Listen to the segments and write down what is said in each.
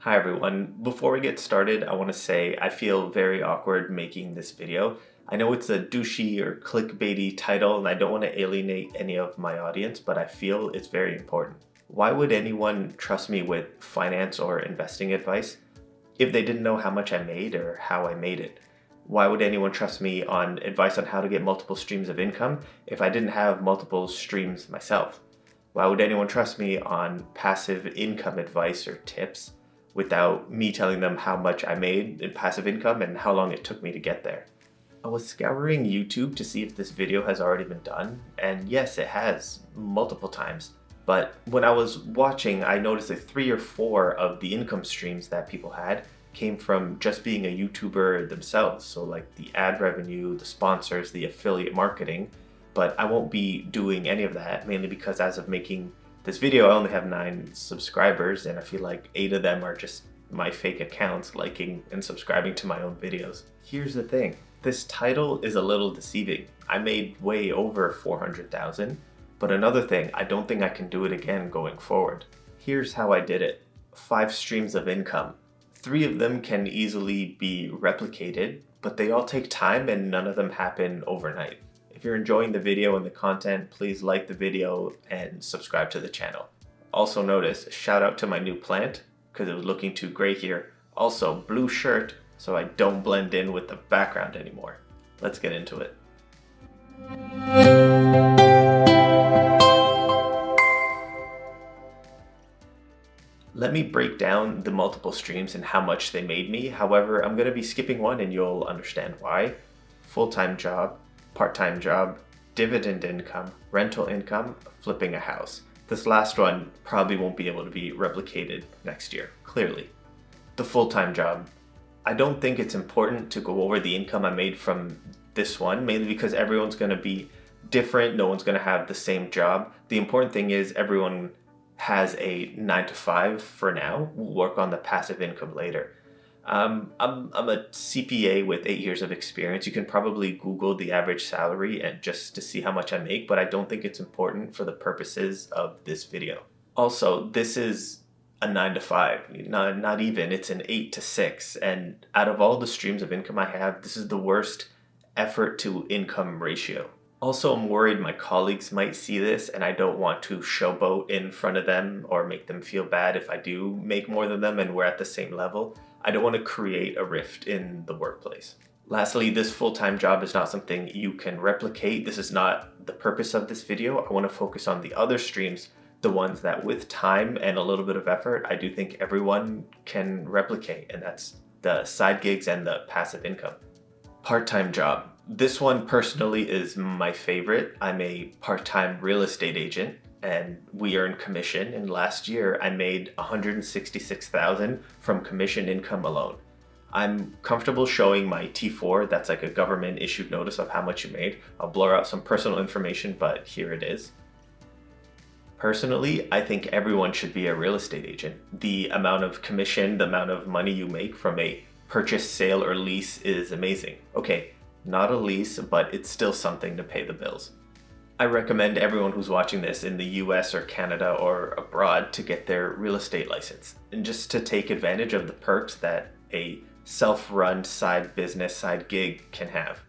Hi everyone. Before we get started, I want to say I feel very awkward making this video. I know it's a douchey or clickbaity title and I don't want to alienate any of my audience, but I feel it's very important. Why would anyone trust me with finance or investing advice if they didn't know how much I made or how I made it? Why would anyone trust me on advice on how to get multiple streams of income if I didn't have multiple streams myself? Why would anyone trust me on passive income advice or tips without me telling them how much I made in passive income and how long it took me to get there? I was scouring YouTube to see if this video has already been done, and yes, it has, multiple times. But when I was watching, I noticed that 3 or 4 of the income streams that people had came from just being a YouTuber themselves. So like the ad revenue, the sponsors, the affiliate marketing. But I won't be doing any of that, mainly because as of making this video, I only have 9 subscribers, and I feel like 8 of them are just my fake accounts liking and subscribing to my own videos. Here's the thing, this title is a little deceiving. I made way over 400,000, but another thing, I don't think I can do it again going forward. Here's how I did it. 5 streams of income. 3 of them can easily be replicated, but they all take time and none of them happen overnight. If you're enjoying the video and the content, please like the video and subscribe to the channel. Also notice, shout out to my new plant, because it was looking too gray here. Also, blue shirt, so I don't blend in with the background anymore. Let's get into it. Let me break down the multiple streams and how much they made me. However, I'm going to be skipping one and you'll understand why. Full-time job, part-time job, dividend income, rental income, flipping a house. This last one probably won't be able to be replicated next year, clearly. The full-time job. I don't think it's important to go over the income I made from this one, mainly because everyone's going to be different. No one's going to have the same job. The important thing is everyone has a 9 to 5 for now. We'll work on the passive income later. I'm a CPA with 8 years of experience. You can probably Google the average salary and just to see how much I make, but I don't think it's important for the purposes of this video. Also, this is a 9 to 5, not even, it's an 8 to 6. And out of all the streams of income I have, this is the worst effort to income ratio. Also, I'm worried my colleagues might see this and I don't want to showboat in front of them or make them feel bad if I do make more than them and we're at the same level. I don't want to create a rift in the workplace. Lastly, this full-time job is not something you can replicate. This is not the purpose of this video. I want to focus on the other streams, the ones that with time and a little bit of effort, I do think everyone can replicate, and that's the side gigs and the passive income. Part-time job. This one personally is my favorite. I'm a part-time real estate agent and we earn commission, and last year I made $166,000 from commission income alone. I'm comfortable showing my T4, that's like a government issued notice of how much you made. I'll blur out some personal information, but here it is. Personally, I think everyone should be a real estate agent. The amount of commission, the amount of money you make from a purchase, sale, or lease is amazing. Okay, not a lease, but it's still something to pay the bills. I recommend everyone who's watching this in the US or Canada or abroad to get their real estate license and just to take advantage of the perks that a self-run side business, side gig can have.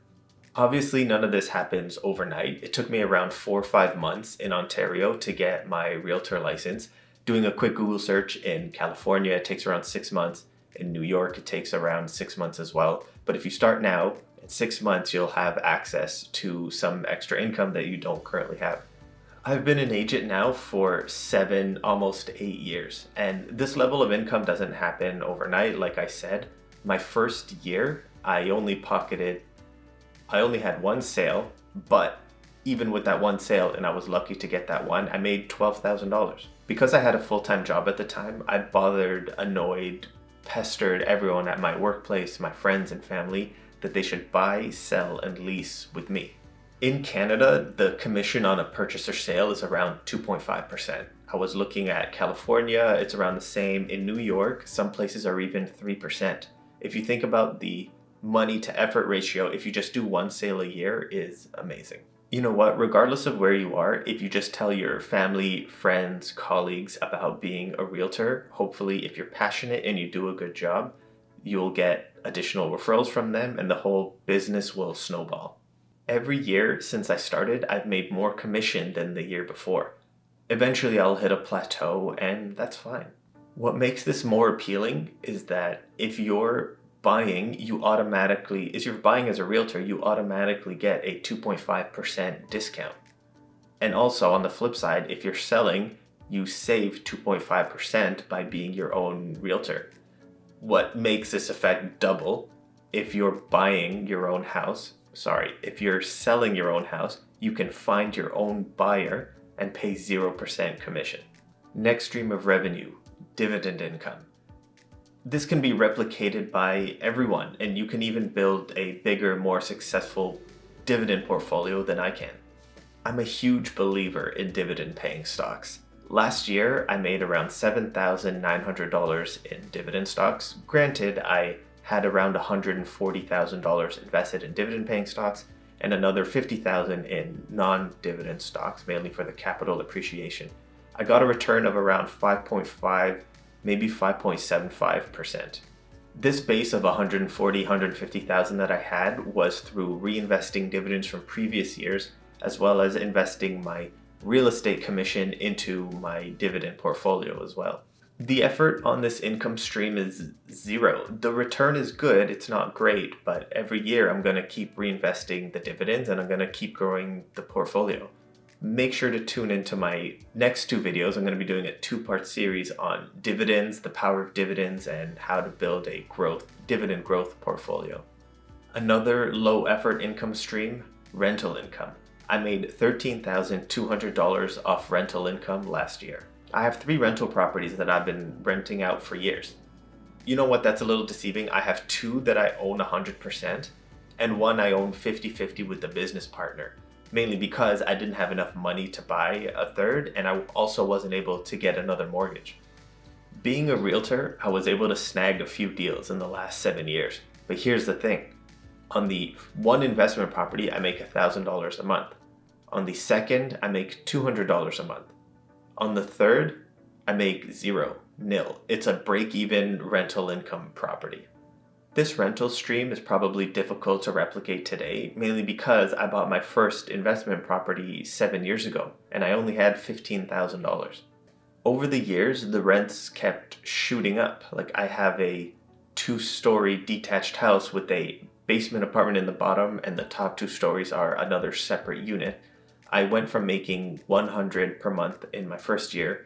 Obviously, none of this happens overnight. It took me around 4 or 5 months in Ontario to get my realtor license. Doing a quick Google search in California, it takes around 6 months. In New York, it takes around 6 months as well. But if you start now, in 6 months, you'll have access to some extra income that you don't currently have. I've been an agent now for 7, almost 8 years, and this level of income doesn't happen overnight. Like I said, my first year, I only had 1 sale, but even with that 1 sale, and I was lucky to get that one, I made $12,000. Because I had a full-time job at the time, I bothered, annoyed, pestered everyone at my workplace, my friends and family, that they should buy, sell, and lease with me. In Canada, the commission on a purchase or sale is around 2.5%. I was looking at California, it's around the same. In New York, some places are even 3%. If you think about the money to effort ratio, if you just do 1 sale a year, is amazing. You know what? Regardless of where you are, if you just tell your family, friends, colleagues about being a realtor, hopefully, if you're passionate and you do a good job, you'll get additional referrals from them and the whole business will snowball. Every year since I started, I've made more commission than the year before. Eventually, I'll hit a plateau, and that's fine. What makes this more appealing is that if you're buying, if you're buying as a realtor, you automatically get a 2.5% discount. And also on the flip side, if you're selling, you save 2.5% by being your own realtor. What makes this effect double, if you're selling your own house, you can find your own buyer and pay 0% commission. Next stream of revenue, dividend income. This can be replicated by everyone, and you can even build a bigger, more successful dividend portfolio than I can. I'm a huge believer in dividend paying stocks. Last year, I made around $7,900 in dividend stocks. Granted, I had around $140,000 invested in dividend paying stocks and another $50,000 in non-dividend stocks, mainly for the capital appreciation. I got a return of around 5.5, maybe 5.75%. This base of $150,000 that I had was through reinvesting dividends from previous years, as well as investing my real estate commission into my dividend portfolio as well. The effort on this income stream is zero. The return is good, it's not great, but every year I'm going to keep reinvesting the dividends and I'm going to keep growing the portfolio. Make sure to tune into my next two videos. I'm going to be doing a two-part series on dividends, the power of dividends, and how to build a dividend growth portfolio. Another low effort income stream, rental income. I made $13,200 off rental income last year. I have 3 rental properties that I've been renting out for years. You know what, that's a little deceiving. I have 2 that I own 100% and 1 I own 50-50 with the business partner, mainly because I didn't have enough money to buy a third and I also wasn't able to get another mortgage. Being a realtor, I was able to snag a few deals in the last 7 years. But here's the thing. On the one investment property, I make $1,000 a month. On the second, I make $200 a month. On the third, I make nil. It's a break-even rental income property. This rental stream is probably difficult to replicate today, mainly because I bought my first investment property 7 years ago, and I only had $15,000. Over the years, the rents kept shooting up. Like, I have a 2-story detached house with a basement apartment in the bottom, and the top 2 stories are another separate unit. I went from making $100 per month in my first year.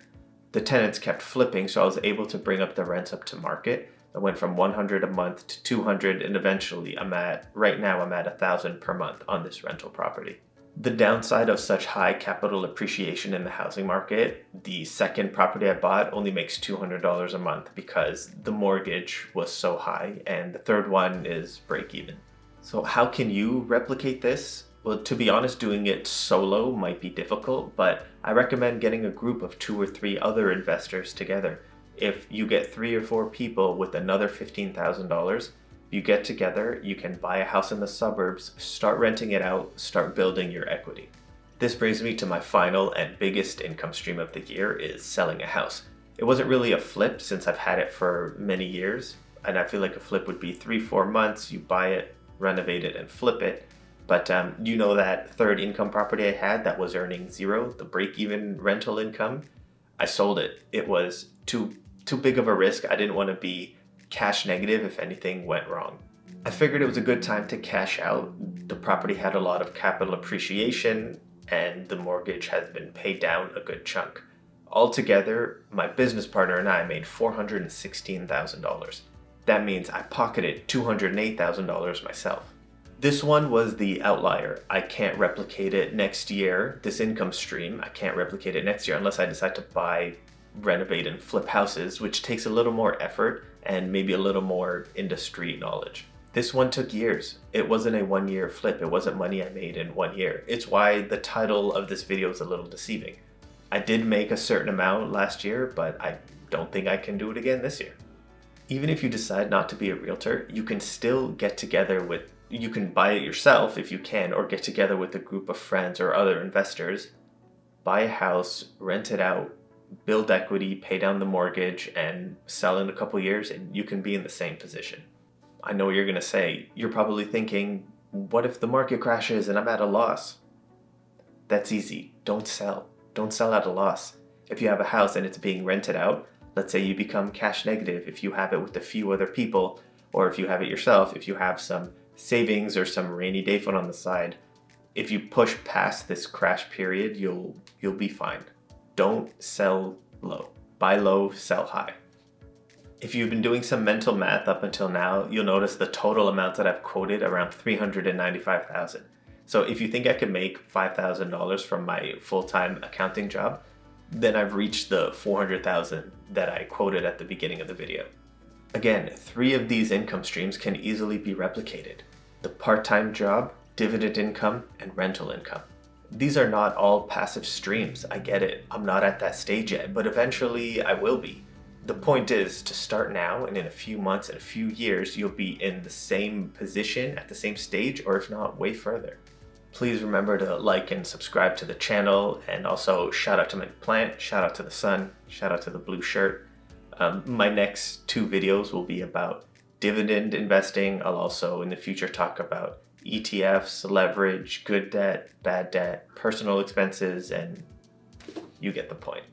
The tenants kept flipping, so I was able to bring up the rents up to market. I went from $100 a month to $200, and eventually right now I'm at $1,000 per month on this rental property. The downside of such high capital appreciation in the housing market, the second property I bought only makes $200 a month because the mortgage was so high, and the third one is break even. So how can you replicate this? Well, to be honest, doing it solo might be difficult, but I recommend getting a group of 2 or 3 other investors together. If you get 3 or 4 people with another $15,000, you get together, you can buy a house in the suburbs, start renting it out, start building your equity. This brings me to my final and biggest income stream of the year is selling a house. It wasn't really a flip since I've had it for many years, and I feel like a flip would be 3-4 months, you buy it, renovate it, and flip it. But you know that third income property I had that was earning 0, the break-even rental income? I sold it. It was too big of a risk. I didn't want to be cash negative if anything went wrong. I figured it was a good time to cash out. The property had a lot of capital appreciation and the mortgage has been paid down a good chunk. Altogether, my business partner and I made $416,000. That means I pocketed $208,000 myself. This one was the outlier. I can't replicate it next year. This income stream, I can't replicate it next year unless I decide to buy, renovate, and flip houses, which takes a little more effort and maybe a little more industry knowledge. This one took years. It wasn't a 1-year flip. It wasn't money I made in 1 year. It's why the title of this video is a little deceiving. I did make a certain amount last year, but I don't think I can do it again this year. Even if you decide not to be a realtor, you can still get together with You can buy it yourself if you can, or get together with a group of friends or other investors, buy a house, rent it out, build equity, pay down the mortgage, and sell in a couple years, and you can be in the same position. I know what you're going to say. You're probably thinking, what if the market crashes and I'm at a loss? That's easy. Don't sell. Don't sell at a loss. If you have a house and it's being rented out, let's say you become cash negative if you have it with a few other people, or if you have it yourself, if you have some savings or some rainy day fund on the side, if you push past this crash period, you'll be fine. Don't sell low. Buy low, sell high. If you've been doing some mental math up until now, you'll notice the total amount that I've quoted around $395,000. So if you think I could make $5,000 from my full-time accounting job, then I've reached the $400,000 that I quoted at the beginning of the video. Again, 3 of these income streams can easily be replicated: the part-time job, dividend income, and rental income. These are not all passive streams. I get it. I'm not at that stage yet, but eventually I will be. The point is to start now, and in a few months and a few years, you'll be in the same position, at the same stage, or if not, way further. Please remember to like and subscribe to the channel, and also shout out to my plant, shout out to the sun, shout out to the blue shirt. My next 2 videos will be about dividend investing. I'll also in the future talk about ETFs, leverage, good debt, bad debt, personal expenses, and you get the point.